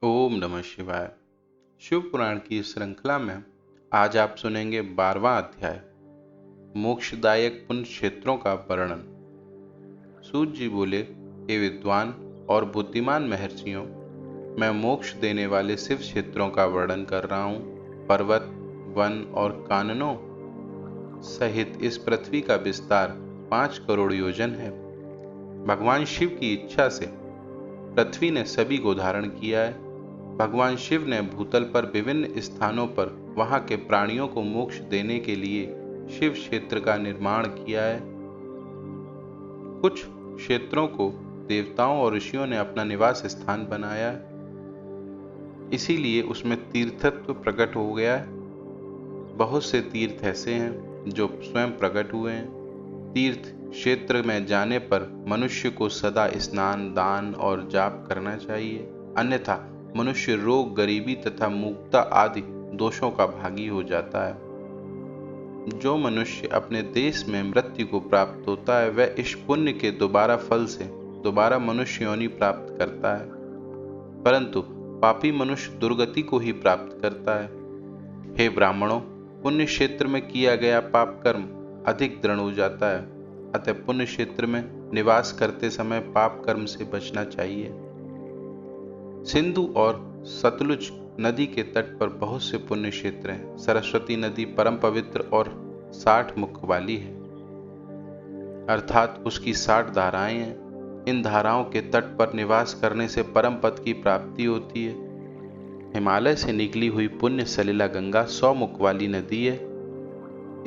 ओम नमः शिवाय। शिव पुराण की इस श्रृंखला में आज आप सुनेंगे 12वां अध्याय मोक्षदायक पुण्य क्षेत्रों का वर्णन। सूत जी बोले, हे विद्वान और बुद्धिमान महर्षियों, मैं मोक्ष देने वाले शिव क्षेत्रों का वर्णन कर रहा हूँ। पर्वत, वन और काननों सहित इस पृथ्वी का विस्तार 5 करोड़ योजन है। भगवान शिव की इच्छा से पृथ्वी ने सभी को धारण किया है। भगवान शिव ने भूतल पर विभिन्न स्थानों पर वहां के प्राणियों को मोक्ष देने के लिए शिव क्षेत्र का निर्माण किया है। कुछ क्षेत्रों को देवताओं और ऋषियों ने अपना निवास स्थान बनाया है, इसीलिए उसमें तीर्थत्व प्रकट हो गया है। बहुत से तीर्थ ऐसे हैं जो स्वयं प्रकट हुए हैं। तीर्थ क्षेत्र में जाने पर मनुष्य को सदा स्नान, दान और जाप करना चाहिए, अन्यथा मनुष्य रोग, गरीबी तथा मूर्खता आदि दोषों का भागी हो जाता है। जो मनुष्य अपने देश में मृत्यु को प्राप्त होता है, वह इस पुण्य के दोबारा फल से दोबारा मनुष्य योनि प्राप्त करता है, परंतु पापी मनुष्य दुर्गति को ही प्राप्त करता है। हे ब्राह्मणों, पुण्य क्षेत्र में किया गया पाप कर्म अधिक दृढ़ हो जाता है, अतः पुण्य क्षेत्र में निवास करते समय पाप कर्म से बचना चाहिए। सिंधु और सतलुज नदी के तट पर बहुत से पुण्य क्षेत्र हैं। सरस्वती नदी परम पवित्र और 60 मुख वाली है, अर्थात उसकी 60 धाराएं हैं। इन धाराओं के तट पर निवास करने से परम पद की प्राप्ति होती है। हिमालय से निकली हुई पुण्य सलिला गंगा 100 मुख वाली नदी है।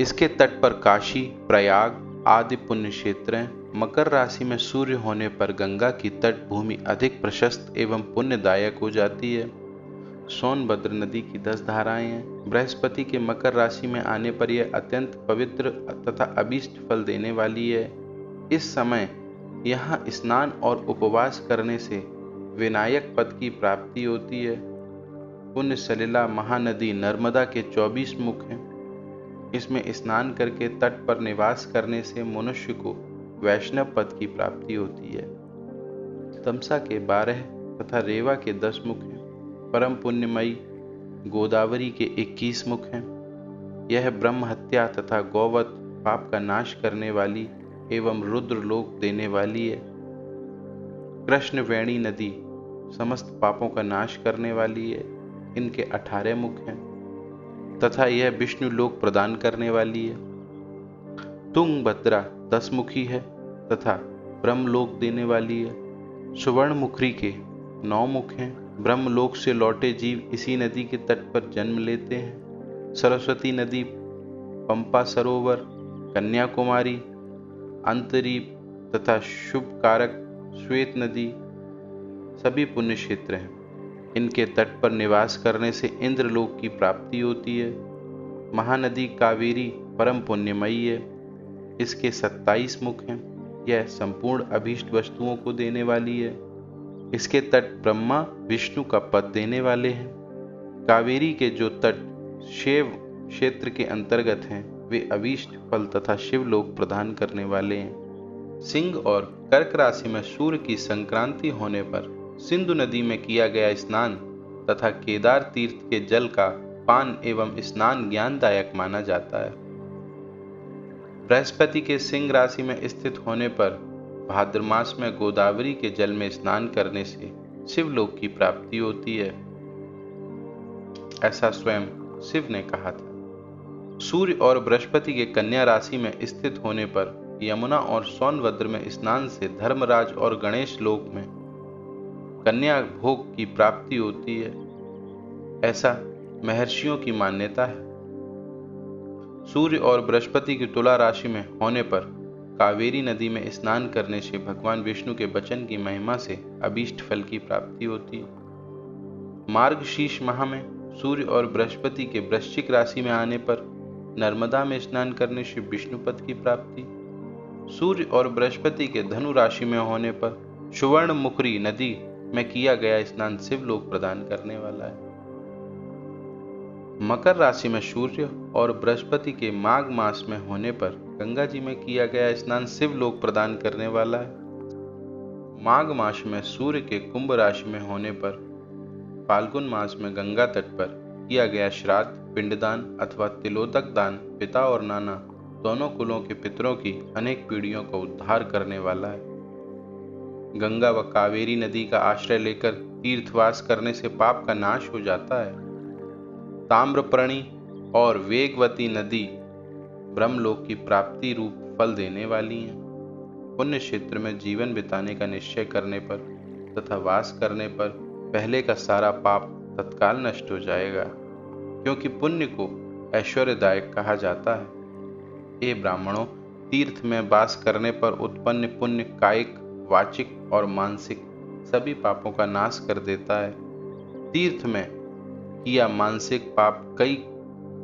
इसके तट पर काशी, प्रयाग आदि पुण्य क्षेत्र हैं। मकर राशि में सूर्य होने पर गंगा की तट भूमि अधिक प्रशस्त एवं पुण्यदायक हो जाती है। सोनभद्र नदी की 10 धाराएं हैं। बृहस्पति के मकर राशि में आने पर यह अत्यंत पवित्र तथा अभीष्ट फल देने वाली है। इस समय यहाँ स्नान और उपवास करने से विनायक पद की प्राप्ति होती है। पुण्य सलिला महानदी नर्मदा के 24 मुख हैं। इसमें स्नान करके तट पर निवास करने से मनुष्य को वैष्णव पद की प्राप्ति होती है। तमसा के 12 तथा रेवा के 10 मुख हैं। परम पुण्यमयी गोदावरी के 21 मुख हैं। यह ब्रह्म हत्या तथा गौवध पाप का नाश करने वाली एवं रुद्र लोक देने वाली है। कृष्णवेणी नदी समस्त पापों का नाश करने वाली है। इनके 18 मुख हैं तथा यह विष्णु लोक प्रदान करने वाली है। तुंगभद्रा 10 मुखी है तथा ब्रह्मलोक देने वाली है। सुवर्णमुखी के 9 मुख हैं। ब्रह्मलोक से लौटे जीव इसी नदी के तट पर जन्म लेते हैं। सरस्वती नदी, पंपा सरोवर, कन्याकुमारी, अंतरीप तथा शुभ कारक श्वेत नदी सभी पुण्य क्षेत्र हैं। इनके तट पर निवास करने से इंद्रलोक की प्राप्ति होती है। महानदी कावेरी परम पुण्यमयी है। इसके 27 मुख हैं। यह संपूर्ण अभीष्ट वस्तुओं को देने वाली है। इसके तट ब्रह्मा विष्णु का पद देने वाले हैं। कावेरी के जो तट शैव क्षेत्र के अंतर्गत हैं, वे अभीष्ट फल तथा शिवलोक प्रदान करने वाले हैं। सिंह और कर्क राशि में सूर्य की संक्रांति होने पर सिंधु नदी में किया गया स्नान तथा केदार तीर्थ के जल का पान एवं स्नान ज्ञानदायक माना जाता है। बृहस्पति के सिंह राशि में स्थित होने पर भाद्र मास में गोदावरी के जल में स्नान करने से शिवलोक की प्राप्ति होती है, ऐसा स्वयं शिव ने कहा था। सूर्य और बृहस्पति के कन्या राशि में स्थित होने पर यमुना और सोनभद्र में स्नान से धर्मराज और गणेश लोक में कन्या भोग की प्राप्ति होती है, ऐसा महर्षियों की मान्यता है। सूर्य और बृहस्पति की तुला राशि में होने पर कावेरी नदी में स्नान करने से भगवान विष्णु के वचन की महिमा से अभीष्ट फल की प्राप्ति होती है। मार्गशीर्ष माह में सूर्य और बृहस्पति के वृश्चिक राशि में आने पर नर्मदा में स्नान करने से विष्णु पद की प्राप्ति। सूर्य और बृहस्पति के धनु राशि में होने पर सुवर्णमुखी नदी में किया गया स्नान शिवलोक प्रदान करने वाला है। मकर राशि में सूर्य और बृहस्पति के माघ मास में होने पर गंगा जी में किया गया स्नान शिवलोक प्रदान करने वाला है। माघ मास में सूर्य के कुंभ राशि में होने पर फाल्गुन मास में गंगा तट पर किया गया श्राद्ध, पिंडदान अथवा तिलोदक दान पिता और नाना दोनों कुलों के पितरों की अनेक पीढ़ियों का उद्धार करने वाला है। गंगा व कावेरी नदी का आश्रय लेकर तीर्थवास करने से पाप का नाश हो जाता है। ताम्रपर्णी और वेगवती नदी ब्रह्मलोक की प्राप्ति रूप फल देने वाली हैं। पुण्य क्षेत्र में जीवन बिताने का निश्चय करने पर तथा वास करने पर पहले का सारा पाप तत्काल नष्ट हो जाएगा, क्योंकि पुण्य को ऐश्वर्यदायक कहा जाता है। हे ब्राह्मणों, तीर्थ में वास करने पर उत्पन्न पुण्य कायिक, वाचिक और मानसिक सभी पापों का नाश कर देता है। तीर्थ में किया मानसिक पाप कई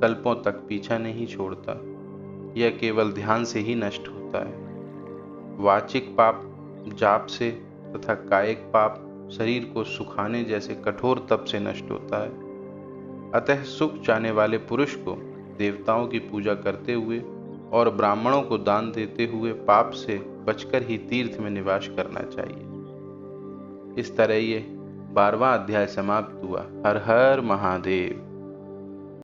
कल्पों तक पीछा नहीं छोड़ता, यह केवल ध्यान से ही नष्ट होता है। वाचिक पाप जाप से तथा कायिक पाप शरीर को सुखाने जैसे कठोर तप से नष्ट होता है। अतः सुख चाहने वाले पुरुष को देवताओं की पूजा करते हुए और ब्राह्मणों को दान देते हुए पाप से बचकर ही तीर्थ में निवास करना चाहिए। इस तरह ये 12वां अध्याय समाप्त हुआ। हर हर महादेव।